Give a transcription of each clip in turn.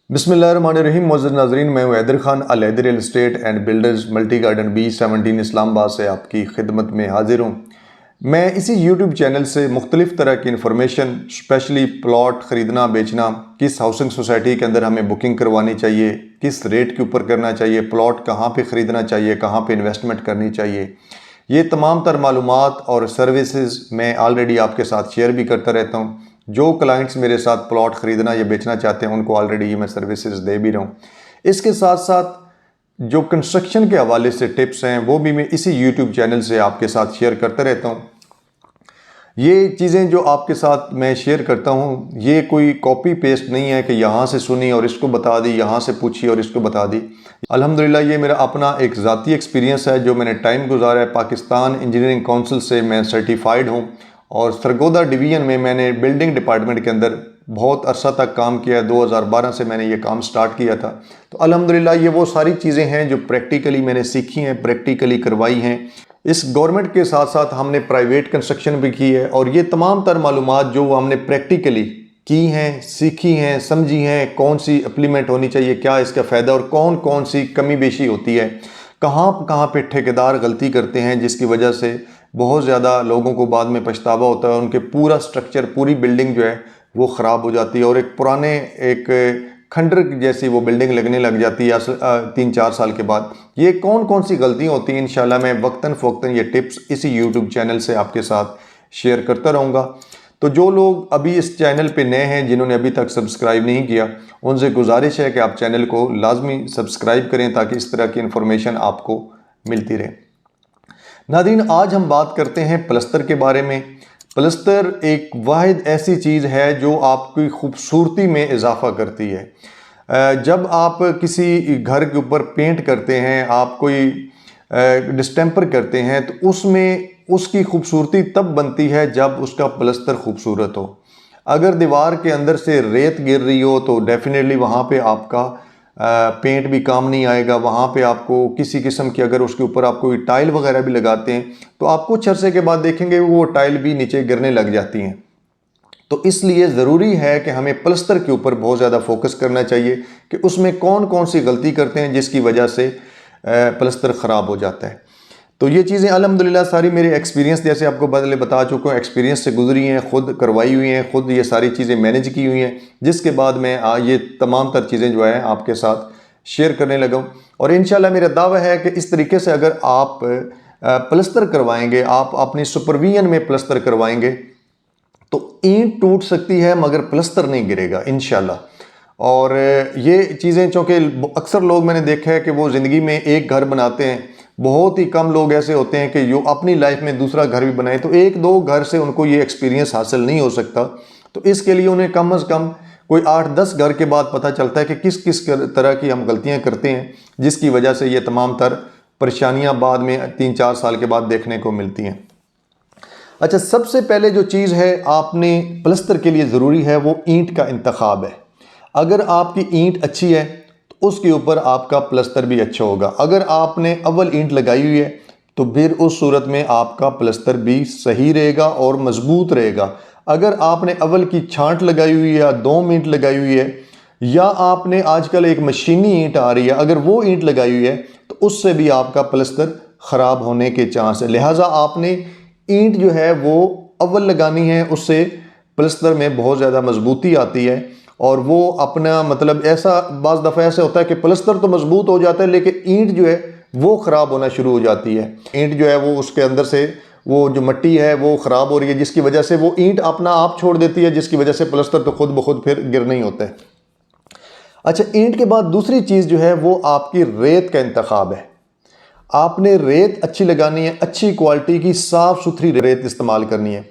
बिस्मिल्लाहिर्रहमानिर्रहीम। मोअज़्ज़ज़ नाज़रीन, मैं हूँ Haider Khan, Al Haider real estate and builders multi garden B17 Islamabad से आपकी खिदमत में हाजिर हूँ। मैं इसी यूट्यूब चैनल से मुख्तलिफ़ तरह की इन्फॉर्मेशन, स्पेशली प्लॉट ख़रीदना बेचना, किस हाउसिंग सोसाइटी के अंदर हमें बुकिंग करवानी चाहिए, किस रेट के ऊपर करना चाहिए, प्लॉट कहाँ पे ख़रीदना चाहिए, कहाँ पे इन्वेस्टमेंट करनी चाहिए, ये तमाम तर मालूमात और सर्विसेज मैं ऑलरेडी आपके साथ शेयर भी करता रहता हूँ। जो क्लाइंट्स मेरे साथ प्लॉट ख़रीदना या बेचना चाहते हैं उनको ऑलरेडी ये मैं सर्विसेज दे भी रहा हूँ। इसके साथ साथ जो कंस्ट्रक्शन के हवाले से टिप्स हैं वो भी मैं इसी यूट्यूब चैनल से आपके साथ शेयर करता रहता हूँ। ये चीज़ें जो आपके साथ मैं शेयर करता हूँ ये कोई कॉपी पेस्ट नहीं है कि यहाँ से सुनी और इसको बता दी, यहाँ से पूछी और इसको बता दी। अल्हम्दुलिल्लाह ये मेरा अपना एक ज़ाती एक्सपीरियंस है जो मैंने टाइम गुजारा है। पाकिस्तान इंजीनियरिंग काउंसिल से मैं सर्टिफाइड हूँ और सरगोदा डिवीज़न में मैंने बिल्डिंग डिपार्टमेंट के अंदर बहुत अरसा तक काम किया है। 2012 से मैंने ये काम स्टार्ट किया था। तो अल्हम्दुलिल्लाह ये वो सारी चीज़ें हैं जो प्रैक्टिकली मैंने सीखी हैं, प्रैक्टिकली करवाई हैं। इस गवर्नमेंट के साथ साथ हमने प्राइवेट कंस्ट्रक्शन भी की है और ये तमाम तर मालूमात जो हमने प्रैक्टिकली की हैं, सीखी हैं, समझी हैं, कौन सी इम्प्लीमेंट होनी चाहिए, क्या इसका फ़ायदा और कौन कौन सी कमी बेशी होती है, कहाँ कहाँ पे ठेकेदार गलती करते हैं जिसकी वजह से बहुत ज़्यादा लोगों को बाद में पछतावा होता है। उनके पूरा स्ट्रक्चर, पूरी बिल्डिंग जो है वो ख़राब हो जाती है और एक पुराने एक खंडर जैसी वो बिल्डिंग लगने लग जाती है 3-4 साल के बाद। ये कौन कौन सी गलतियाँ होती हैं इंशाल्लाह मैं वक्तन फ़वक्तन ये टिप्स इसी यूट्यूब चैनल से आपके साथ शेयर करता रहूँगा। तो जो लोग अभी इस चैनल पे नए हैं, जिन्होंने अभी तक सब्सक्राइब नहीं किया, उनसे गुजारिश है कि आप चैनल को लाजमी सब्सक्राइब करें ताकि इस तरह की इन्फॉर्मेशन आपको मिलती रहे। नाज़रीन, आज हम बात करते हैं प्लस्तर के बारे में। प्लस्तर एक वाहिद ऐसी चीज़ है जो आपकी खूबसूरती में इजाफ़ा करती है। जब आप किसी घर के ऊपर पेंट करते हैं, आप कोई डिस्टेंपर करते हैं तो उसमें उसकी खूबसूरती तब बनती है जब उसका प्लस्तर खूबसूरत हो। अगर दीवार के अंदर से रेत गिर रही हो तो डेफिनेटली वहाँ पे आपका पेंट भी काम नहीं आएगा। वहाँ पे आपको किसी किस्म की, अगर उसके ऊपर आप कोई टाइल वगैरह भी लगाते हैं तो आप कुछ अरसे के बाद देखेंगे वो टाइल भी नीचे गिरने लग जाती हैं। तो इसलिए ज़रूरी है कि हमें प्लस्तर के ऊपर बहुत ज़्यादा फोकस करना चाहिए कि उसमें कौन कौन सी गलती करते हैं जिसकी वजह से प्लस्तर ख़राब हो जाता है। तो ये चीज़ें अल्हम्दुलिल्लाह सारी मेरे एक्सपीरियंस, जैसे आपको पहले बता चुका हूँ, एक्सपीरियंस से गुजरी हैं, खुद करवाई हुई हैं, खुद ये सारी चीज़ें मैनेज की हुई हैं, जिसके बाद मैं ये तमाम तर चीज़ें जो है आपके साथ शेयर करने लगा हूँ। और इंशाल्लाह मेरा दावा है कि इस तरीके से अगर आप प्लस्तर करवाएंगे, आप अपनी सुपरविजन में प्लस्तर करवाएंगे तो ईंट टूट सकती है मगर प्लस्तर नहीं गिरेगा इंशाल्लाह। और ये चीज़ें, चूँकि अक्सर लोग मैंने देखा है कि वो ज़िंदगी में एक घर बनाते हैं, बहुत ही कम लोग ऐसे होते हैं कि जो अपनी लाइफ में दूसरा घर भी बनाए, तो एक दो घर से उनको ये एक्सपीरियंस हासिल नहीं हो सकता। तो इसके लिए उन्हें कम से कम कोई 8-10 घर के बाद पता चलता है कि किस किस तरह की हम गलतियां करते हैं जिसकी वजह से ये तमाम तर परेशानियां बाद में 3-4 साल के बाद देखने को मिलती हैं। अच्छा, सबसे पहले जो चीज़ है आपने प्लस्तर के लिए ज़रूरी है वो ईंट का इंतखाब है। अगर आपकी ईंट अच्छी है तो उसके ऊपर आपका प्लस्तर भी अच्छा होगा। अगर आपने अव्वल ईंट लगाई हुई है तो फिर उस सूरत में आपका प्लस्तर भी सही रहेगा और मजबूत रहेगा। अगर आपने अव्वल की छांट लगाई हुई है या 2 ईंट लगाई हुई है, या आपने आजकल एक मशीनी ईंट आ रही है, अगर वो ईंट लगाई हुई है तो उससे भी आपका प्लस्तर ख़राब होने के चांस है। लिहाजा आपने ईंट जो है वो अव्वल लगानी है, उससे प्लस्तर में बहुत ज़्यादा मजबूती आती है। और वो अपना मतलब ऐसा बाज़ दफ़ा ऐसे होता है कि प्लस्तर तो मजबूत हो जाता है लेकिन ईंट जो है वो ख़राब होना शुरू हो जाती है। ईंट जो है वो उसके अंदर से वो जो मिट्टी है वो ख़राब हो रही है, जिसकी वजह से वो ईंट अपना आप छोड़ देती है, जिसकी वजह से प्लस्तर तो खुद ब खुद फिर गिरना ही होता है। अच्छा, ईंट के बाद दूसरी चीज़ जो है वो आपकी रेत का इंतखाब है। आपने रेत अच्छी लगानी है, अच्छी क्वालिटी की साफ़ सुथरी रेत इस्तेमाल करनी है।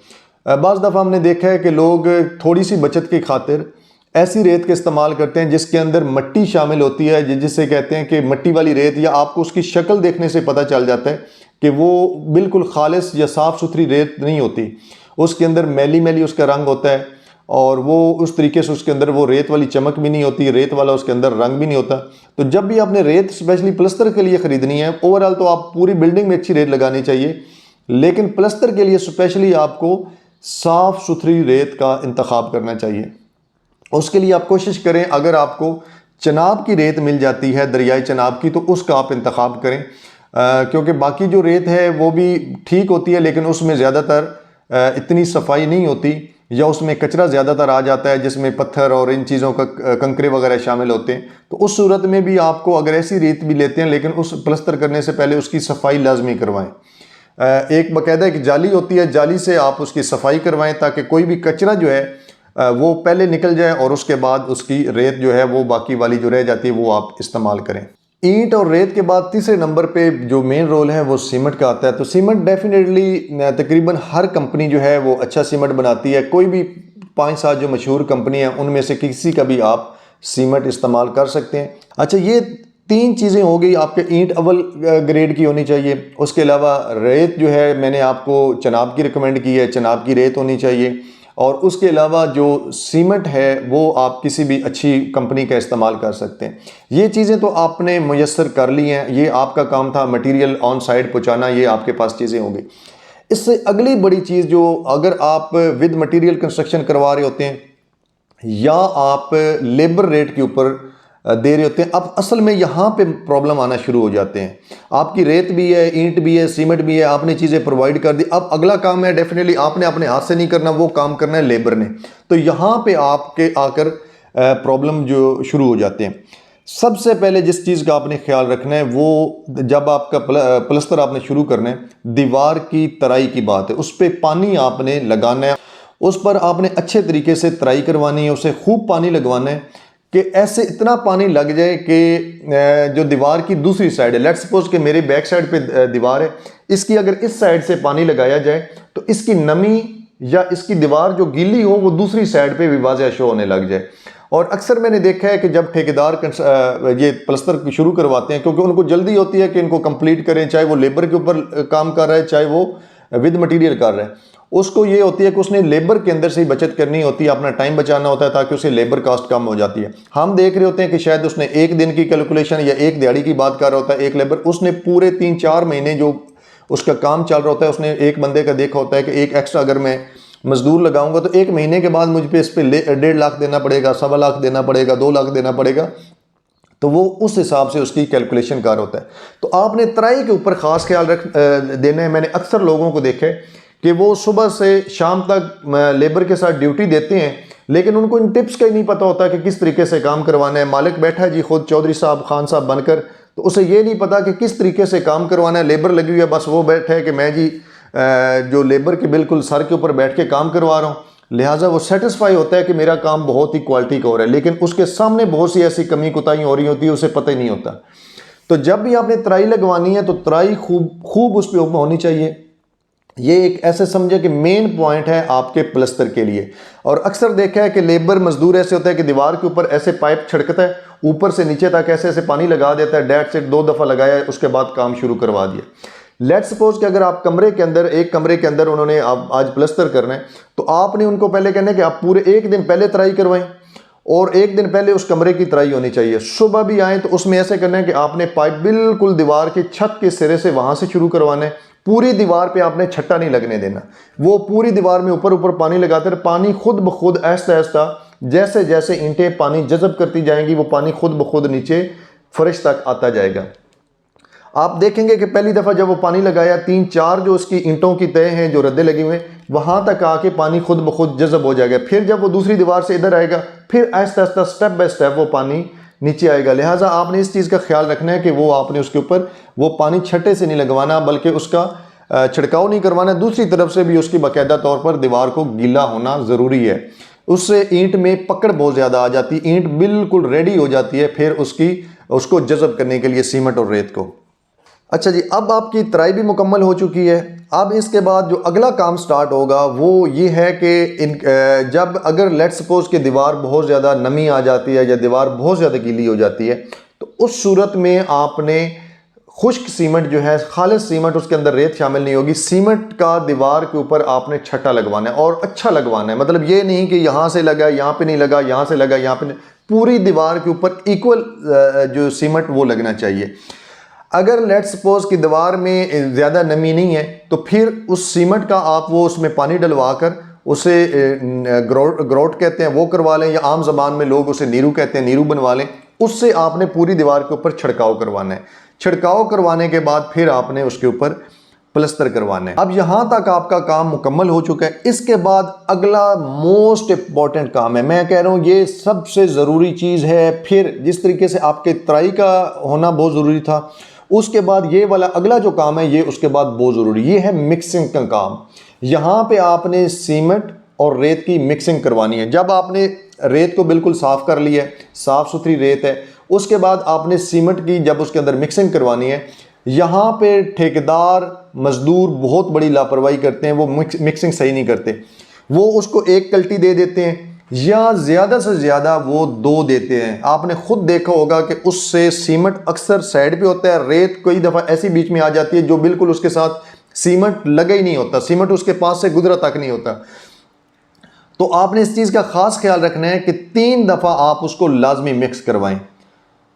बाज़ दफ़ा हमने देखा है कि लोग थोड़ी सी बचत की खातिर ऐसी रेत का इस्तेमाल करते हैं जिसके अंदर मिट्टी शामिल होती है, जिससे कहते हैं कि मिट्टी वाली रेत, या आपको उसकी शक्ल देखने से पता चल जाता है कि वो बिल्कुल खालिस या साफ़ सुथरी रेत नहीं होती। उसके अंदर मैली मैली उसका रंग होता है और वो उस तरीके से उसके अंदर वो रेत वाली चमक भी नहीं होती, रेत वाला उसके अंदर रंग भी नहीं होता। तो जब भी आपने रेत स्पेशली प्लस्तर के लिए ख़रीदनी है, ओवरऑल तो आप पूरी बिल्डिंग में अच्छी रेत लगानी चाहिए, लेकिन प्लस्तर के लिए स्पेशली आपको साफ़ सुथरी रेत का इंतखाब करना चाहिए। उसके लिए आप कोशिश करें, अगर आपको चनाब की रेत मिल जाती है, दरियाई चनाब की, तो उसका आप इंतखाब करें, क्योंकि बाकी जो रेत है वो भी ठीक होती है लेकिन उसमें ज़्यादातर इतनी सफाई नहीं होती, या उसमें कचरा ज़्यादातर आ जाता है जिसमें पत्थर और इन चीज़ों का कंकरे वगैरह शामिल होते हैं। तो उस सूरत में भी आपको, अगर ऐसी रेत भी लेते हैं लेकिन उस प्लस्तर करने से पहले उसकी सफाई लाजमी करवाएं। एक बाकायदा एक जाली होती है, जाली से आप उसकी सफाई करवाएं ताकि कोई भी कचरा जो है वो पहले निकल जाए और उसके बाद उसकी रेत जो है वो बाकी वाली जो रह जाती है वो आप इस्तेमाल करें। ईंट और रेत के बाद तीसरे नंबर पे जो मेन रोल है वो सीमेंट का आता है। तो सीमेंट डेफिनेटली तकरीबन हर कंपनी जो है वो अच्छा सीमेंट बनाती है। कोई भी 5-7 जो मशहूर कंपनी है उनमें से किसी का भी आप सीमेंट इस्तेमाल कर सकते हैं। अच्छा, ये 3 चीज़ें हो गई। आपके ईंट अव्वल ग्रेड की होनी चाहिए। उसके अलावा रेत जो है मैंने आपको चनाब की रिकमेंड की है, चनाब की रेत होनी चाहिए। और उसके अलावा जो सीमेंट है वो आप किसी भी अच्छी कंपनी का इस्तेमाल कर सकते हैं। ये चीज़ें तो आपने मुयस्सर कर ली हैं, ये आपका काम था मटेरियल ऑन साइड पहुंचाना, ये आपके पास चीज़ें होंगी। इससे अगली बड़ी चीज़ जो, अगर आप विद मटेरियल कंस्ट्रक्शन करवा रहे होते हैं या आप लेबर रेट के ऊपर दे रहे होते हैं, अब असल में यहाँ पे प्रॉब्लम आना शुरू हो जाते हैं। आपकी रेत भी है, ईंट भी है, सीमेंट भी है, आपने चीज़ें प्रोवाइड कर दी। अब अगला काम है, डेफिनेटली आपने अपने हाथ से नहीं करना, वो काम करना है लेबर ने। तो यहाँ पे आपके आकर प्रॉब्लम जो शुरू हो जाते हैं। सबसे पहले जिस चीज़ का आपने ख्याल रखना है वो, जब आपका प्लस्तर आपने शुरू करना है, दीवार की तराई की बात है, उस पर पानी आपने लगाना है, उस पर आपने अच्छे तरीके से तराई करवानी है, उसे खूब पानी लगवाना है कि ऐसे इतना पानी लग जाए कि जो दीवार की दूसरी साइड है, लेट्स सपोज कि मेरे बैक साइड पे दीवार है, इसकी अगर इस साइड से पानी लगाया जाए तो इसकी नमी या इसकी दीवार जो गीली हो वो दूसरी साइड पे भी वाज़ेह शो होने लग जाए। और अक्सर मैंने देखा है कि जब ठेकेदार ये प्लस्तर शुरू करवाते हैं, क्योंकि उनको जल्दी होती है कि इनको कंप्लीट करें, चाहे वो लेबर के ऊपर काम कर रहा है चाहे वो विद मटीरियल कर रहा है, उसको ये होती है कि उसने लेबर के अंदर से ही बचत करनी होती है, अपना टाइम बचाना होता है ताकि उसे लेबर कास्ट कम हो जाती है। हम देख रहे होते हैं कि शायद उसने एक दिन की कैलकुलेशन या एक दिहाड़ी की बात कर रहा होता है, एक लेबर, उसने पूरे 3-4 महीने जो उसका काम चल रहा होता है, उसने एक बंदे का देखा होता है कि एक एक्स्ट्रा अगर मैं मजदूर लगाऊंगा तो 1 महीने के बाद मुझ पर इस पर 1.5 लाख देना पड़ेगा, 1.25 लाख देना पड़ेगा, 2 लाख देना पड़ेगा। तो वो उस हिसाब से उसकी कैलकुलेशन कार होता है। तो आपने तराई के ऊपर ख़ास ख्याल देना है। मैंने अक्सर लोगों को देखा है कि वो सुबह से शाम तक लेबर के साथ ड्यूटी देते हैं लेकिन उनको इन टिप्स का ही नहीं पता होता कि किस तरीके से काम करवाना है। मालिक बैठा है जी खुद चौधरी साहब, खान साहब बनकर, तो उसे ये नहीं पता कि किस तरीके से काम करवाना है। लेबर लगी हुई है, बस वो बैठा है कि मैं जी जो लेबर के बिल्कुल सर के ऊपर बैठ के काम करवा रहा हूँ, लिहाजा वो सेटिस्फाई होता है कि मेरा काम बहुत ही क्वालिटी का हो रहा है, लेकिन उसके सामने बहुत सी ऐसी कमी कोताही हो रही होती है, उसे पता ही नहीं होता। तो जब भी आपने तराई लगवानी है तो तराई खूब उस पर होनी चाहिए। ये एक ऐसे समझे कि मेन पॉइंट है आपके प्लस्तर के लिए। और अक्सर देखा है कि लेबर मजदूर ऐसे होता है कि दीवार के ऊपर ऐसे पाइप छिड़कता है, ऊपर से नीचे तक ऐसे ऐसे पानी लगा देता है, डेट से 2 दफ़ा लगाया है, उसके बाद काम शुरू करवा दिया। लेट्स सपोज कि अगर आप कमरे के अंदर, एक कमरे के अंदर उन्होंने आज प्लस्तर करना है, तो आपने उनको पहले कहना है कि आप पूरे 1 दिन पहले तराई करवाएं और 1 दिन पहले उस कमरे की तराई होनी चाहिए। सुबह भी आए तो उसमें ऐसे करना है कि आपने पाइप बिल्कुल दीवार की छत के सिरे से वहां से शुरू करवाना है। पूरी दीवार पे आपने छट्टा नहीं लगने देना। वो पूरी दीवार में ऊपर ऊपर पानी लगाते रहे, पानी खुद ब खुद आहिस्ता आहिस्ता जैसे जैसे ईंटें पानी जज़ब करती जाएंगी वो पानी खुद ब खुद नीचे फर्श तक आता जाएगा। आप देखेंगे कि पहली दफ़ा जब वो पानी लगाया, 3-4 जो उसकी ईंटों की तय हैं जो रद्दे लगे हुए हैं, वहाँ तक आके पानी खुद ब खुद जज़ब हो जाएगा। फिर जब वो दूसरी दीवार से इधर आएगा, फिर Aahista Aahista step by step वो पानी नीचे आएगा। लिहाजा आपने इस चीज़ का ख्याल रखना है कि वो आपने उसके ऊपर वो पानी छट्टे से नहीं लगवाना, बल्कि उसका छिड़काव नहीं करवाना। दूसरी तरफ से भी उसकी बाकायदा तौर पर दीवार को गीला होना ज़रूरी है। उससे ईंट में पकड़ बहुत ज़्यादा आ जाती है, ईंट बिल्कुल रेडी हो जाती है फिर उसको जज़ब करने के लिए सीमेंट और रेत को। अच्छा जी, अब आपकी तराई भी मुकम्मल हो चुकी है। अब इसके बाद जो अगला काम स्टार्ट होगा वो ये है कि जब अगर लेट्स सपोज कि दीवार बहुत ज़्यादा नमी आ जाती है या दीवार बहुत ज़्यादा गीली हो जाती है, तो उस सूरत में आपने खुश्क सीमेंट जो है, खालिस सीमेंट, उसके अंदर रेत शामिल नहीं होगी, सीमेंट का दीवार के ऊपर आपने छट्टा लगवाना है और अच्छा लगवाना है। मतलब ये नहीं कि यहाँ से लगा यहाँ पे नहीं लगा, यहाँ से लगा यहाँ पे नहीं, पूरी दीवार के ऊपर इक्वल जो सीमेंट वो लगना चाहिए। अगर लेट्स सपोज कि दीवार में ज़्यादा नमी नहीं है तो फिर उस सीमेंट का आप वो उसमें पानी डलवा कर उसे ग्रोट कहते हैं वो करवा लें, या आम ज़बान में लोग उसे नीरू कहते हैं, नीरू बनवा लें। उससे आपने पूरी दीवार के ऊपर छिड़काव करवाना है। छिड़काव करवाने के बाद फिर आपने उसके ऊपर प्लस्तर करवाना है। अब यहां तक आपका काम मुकम्मल हो चुका है। इसके बाद अगला मोस्ट इंपॉर्टेंट काम है, मैं कह रहा हूं ये सबसे ज़रूरी चीज़ है। फिर जिस तरीके से आपके तराई का होना बहुत ज़रूरी था, उसके बाद ये वाला अगला जो काम है ये उसके बाद बहुत ज़रूरी, ये है मिक्सिंग का काम। यहाँ पे आपने सीमेंट और रेत की मिक्सिंग करवानी है। जब आपने रेत को बिल्कुल साफ़ कर लिया है, साफ़ सुथरी रेत है, उसके बाद आपने सीमेंट की जब उसके अंदर मिक्सिंग करवानी है। यहाँ पे ठेकेदार मज़दूर बहुत बड़ी लापरवाही करते हैं, वो मिक्सिंग सही नहीं करते। वो उसको एक कल्टी दे देते हैं या ज़्यादा से ज़्यादा वो 2 देते हैं। आपने खुद देखा होगा कि उससे सीमेंट अक्सर साइड पे होता है, रेत कई दफ़ा ऐसी बीच में आ जाती है जो बिल्कुल उसके साथ सीमेंट लगा ही नहीं होता, सीमेंट उसके पास से गुजरा तक नहीं होता। तो आपने इस चीज़ का ख़ास ख्याल रखना है कि 3 दफ़ा आप उसको लाजमी मिक्स करवाएं।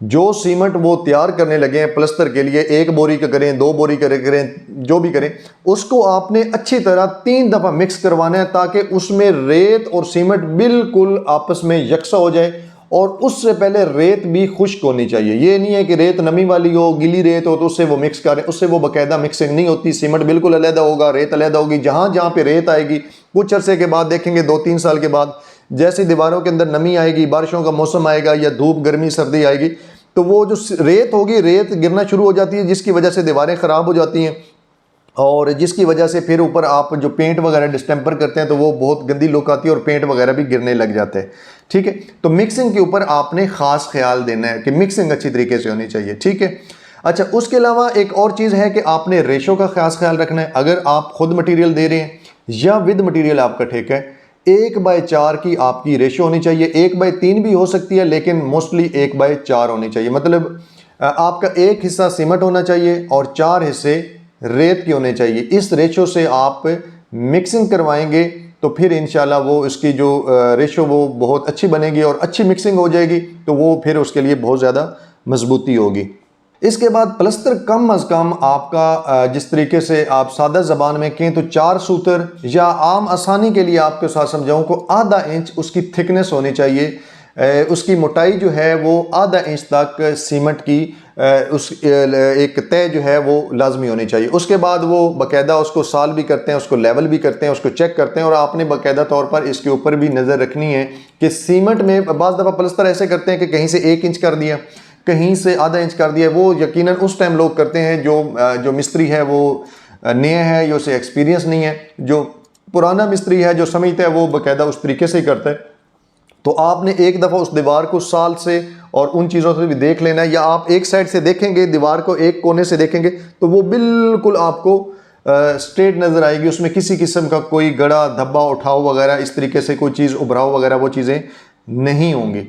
जो सीमेंट वो तैयार करने लगे हैं प्लस्तर के लिए, 1 बोरी का करें, 2 बोरी का करें, जो भी करें, उसको आपने अच्छी तरह 3 दफ़ा मिक्स करवाना है ताकि उसमें रेत और सीमेंट बिल्कुल आपस में यकसा हो जाए। और उससे पहले रेत भी खुश्क होनी चाहिए। ये नहीं है कि रेत नमी वाली हो, गीली रेत हो तो उससे वो मिक्स करें, उससे वो बाकायदा मिक्सिंग नहीं होती। सीमेंट बिल्कुल अलग होगा, रेत अलग होगी। जहाँ जहाँ पे रेत आएगी कुछ अरसे के बाद देखेंगे 2-3 साल के बाद जैसे दीवारों के अंदर नमी आएगी, बारिशों का मौसम आएगा या धूप गर्मी सर्दी आएगी, तो वो जो रेत होगी, रेत गिरना शुरू हो जाती है, जिसकी वजह से दीवारें ख़राब हो जाती हैं और जिसकी वजह से फिर ऊपर आप जो पेंट वगैरह डिस्टेंपर करते हैं तो वो बहुत गंदी लुक आती है और पेंट वगैरह भी गिरने लग जाते हैं। ठीक है, तो मिक्सिंग के ऊपर आपने ख़ास ख्याल देना है कि मिक्सिंग अच्छी तरीके से होनी चाहिए। ठीक है, अच्छा, उसके अलावा एक और चीज़ है कि आपने रेशो का खास ख्याल रखना है। अगर आप खुद मटेरियल दे रहे हैं या विद मटेरियल आपका ठेका है, 1/4 की आपकी रेशो होनी चाहिए। 1/3 भी हो सकती है लेकिन मोस्टली 1/4 होनी चाहिए। मतलब आपका एक हिस्सा सीमेंट होना चाहिए और 4 हिस्से रेत के होने चाहिए। इस रेशो से आप मिक्सिंग करवाएंगे तो फिर इंशाल्लाह वो इसकी जो रेशो वो बहुत अच्छी बनेगी और अच्छी मिक्सिंग हो जाएगी, तो वो फिर उसके लिए बहुत ज़्यादा मजबूती होगी। इसके बाद प्लस्तर कम अज़ कम आपका जिस तरीके से आप सादा ज़बान में कहें तो 4 सूतर या आम आसानी के लिए आपके साथ समझाऊँ को आधा इंच उसकी थिकनेस होनी चाहिए। उसकी मोटाई जो है वो आधा इंच तक सीमेंट की उस एक तय जो है वो लाजमी होनी चाहिए। उसके बाद वो बाकायदा उसको साल भी करते हैं, उसको लेवल भी करते हैं, उसको चेक करते हैं। और आपने बाकायदा तौर पर इसके ऊपर भी नज़र रखनी है कि सीमेंट में बाज़ दफ़ा प्लस्तर ऐसे करते हैं कि कहीं से 1 इंच कर दिया, कहीं से आधा इंच कर दिया। वो यकीनन उस टाइम लोग करते हैं जो मिस्त्री है वो नया है या उसे एक्सपीरियंस नहीं है। जो पुराना मिस्त्री है जो समझता है वो बाकायदा उस तरीके से ही करता है। तो आपने एक दफ़ा उस दीवार को साल से और उन चीज़ों से भी देख लेना है, या आप एक साइड से देखेंगे दीवार को, एक कोने से देखेंगे तो वो बिल्कुल आपको स्ट्रेट नज़र आएगी। उसमें किसी किस्म का कोई गड़ा धब्बा उठाव वगैरह इस तरीके से कोई चीज़ उभराव वगैरह वो चीज़ें नहीं होंगी।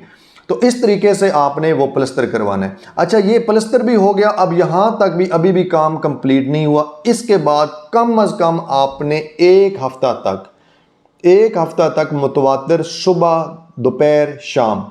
तो इस तरीके से आपने वो प्लस्तर करवाना है। अच्छा, ये प्लस्तर भी हो गया। अब यहाँ तक भी अभी भी काम कंप्लीट नहीं हुआ। इसके बाद कम अज़ कम आपने एक हफ्ता तक मुतवातर सुबह दोपहर शाम,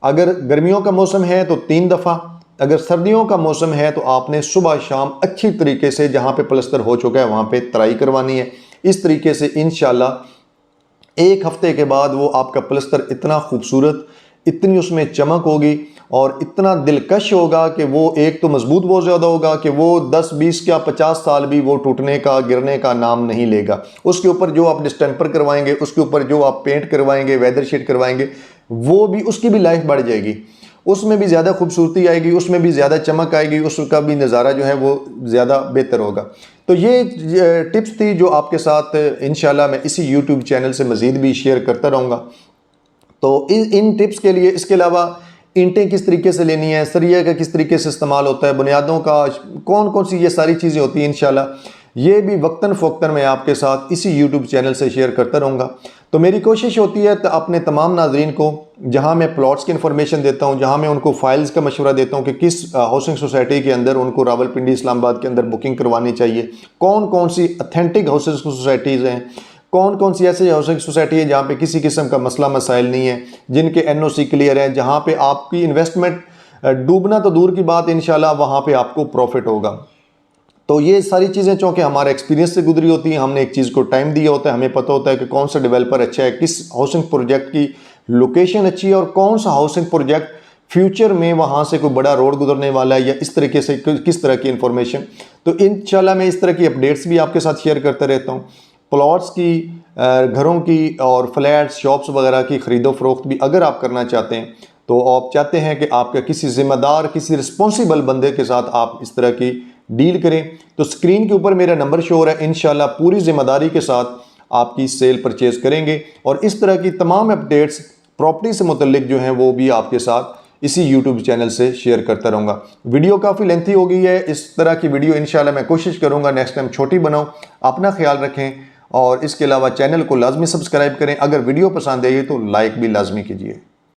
अगर गर्मियों का मौसम है तो 3 दफ़ा, अगर सर्दियों का मौसम है तो आपने सुबह शाम अच्छी तरीके से जहाँ पे प्लस्तर हो चुका है वहाँ पे तराई करवानी है। इस तरीके से इंशाल्लाह 1 हफ्ते के बाद वो आपका प्लस्तर इतना खूबसूरत, इतनी उसमें चमक होगी और इतना दिलकश होगा कि वो एक तो मजबूत बहुत ज़्यादा होगा कि वो 10-20 क्या 50 साल भी वो टूटने का गिरने का नाम नहीं लेगा। उसके ऊपर जो आप डिस्टेंपर करवाएंगे, उसके ऊपर जो आप पेंट करवाएंगे, वेदर शीट करवाएंगे, वो भी उसकी भी लाइफ बढ़ जाएगी, उसमें भी ज़्यादा खूबसूरती आएगी, उसमें भी ज़्यादा चमक आएगी, उसका भी नज़ारा जो है वो ज़्यादा बेहतर होगा। तो ये टिप्स थी जो आपके साथ इंशाल्लाह मैं इसी यूट्यूब चैनल से मज़ीद भी शेयर करता रहूँगा। तो इन टिप्स के लिए, इसके अलावा ईंटें किस तरीके से लेनी है, सरिया का किस तरीके से इस्तेमाल होता है, बुनियादों का कौन कौन सी ये सारी चीज़ें होती हैं, इंशाल्लाह ये भी वक्तन फ़ौक्तन मैं आपके साथ इसी यूट्यूब चैनल से शेयर करता रहूँगा। तो मेरी कोशिश होती है तो अपने तमाम नाजरीन को, जहाँ मैं प्लॉट्स की इन्फॉर्मेशन देता हूँ, जहाँ मैं उनको फाइल्स का मशवरा देता हूँ कि किस हाउसिंग सोसाइटी के अंदर उनको रावलपिंडी इस्लामाबाद के अंदर बुकिंग करवानी चाहिए, कौन कौन सी अथेंटिक हाउसिंग सोसाइटीज़ हैं, कौन कौन सी ऐसी हाउसिंग सोसाइटी है जहाँ पे किसी किस्म का मसला मसाइल नहीं है, जिनके एनओसी क्लियर है, जहाँ पे आपकी इन्वेस्टमेंट डूबना तो दूर की बात, इंशाल्लाह वहाँ पे आपको प्रॉफिट होगा। तो ये सारी चीज़ें चूँकि हमारे एक्सपीरियंस से गुजरी होती हैं, हमने एक चीज़ को टाइम दिया होता है, हमें पता होता है कि कौन सा डेवलपर अच्छा है, किस हाउसिंग प्रोजेक्ट की लोकेशन अच्छी है और कौन सा हाउसिंग प्रोजेक्ट फ्यूचर में वहाँ से कोई बड़ा रोड गुजरने वाला है या इस तरीके से किस तरह की इन्फॉर्मेशन, तो इंशाल्लाह मैं इस तरह की अपडेट्स भी आपके साथ शेयर करता रहता हूँ। प्लॉट्स की, घरों की और फ्लैट्स, शॉप्स वगैरह की ख़रीदो फरोख्त भी अगर आप करना चाहते हैं, तो आप चाहते हैं कि आपका किसी ज़िम्मेदार, किसी रिस्पॉन्सिबल बंदे के साथ आप इस तरह की डील करें, तो स्क्रीन के ऊपर मेरा नंबर शो हो रहा है। इंशाल्लाह पूरी ज़िम्मेदारी के साथ आपकी सेल परचेज करेंगे और इस तरह की तमाम अपडेट्स प्रॉपर्टी से मुतल्लिक जो हैं वो भी आपके साथ इसी यूट्यूब चैनल से शेयर करता रहूँगा। वीडियो काफ़ी लेंथी हो गई है, इस तरह की वीडियो इंशाल्लाह मैं कोशिश करूँगा नेक्स्ट टाइम छोटी बनाऊँ। अपना ख्याल रखें और इसके अलावा चैनल को लाजमी सब्सक्राइब करें। अगर वीडियो पसंद आई तो लाइक भी लाजमी कीजिए।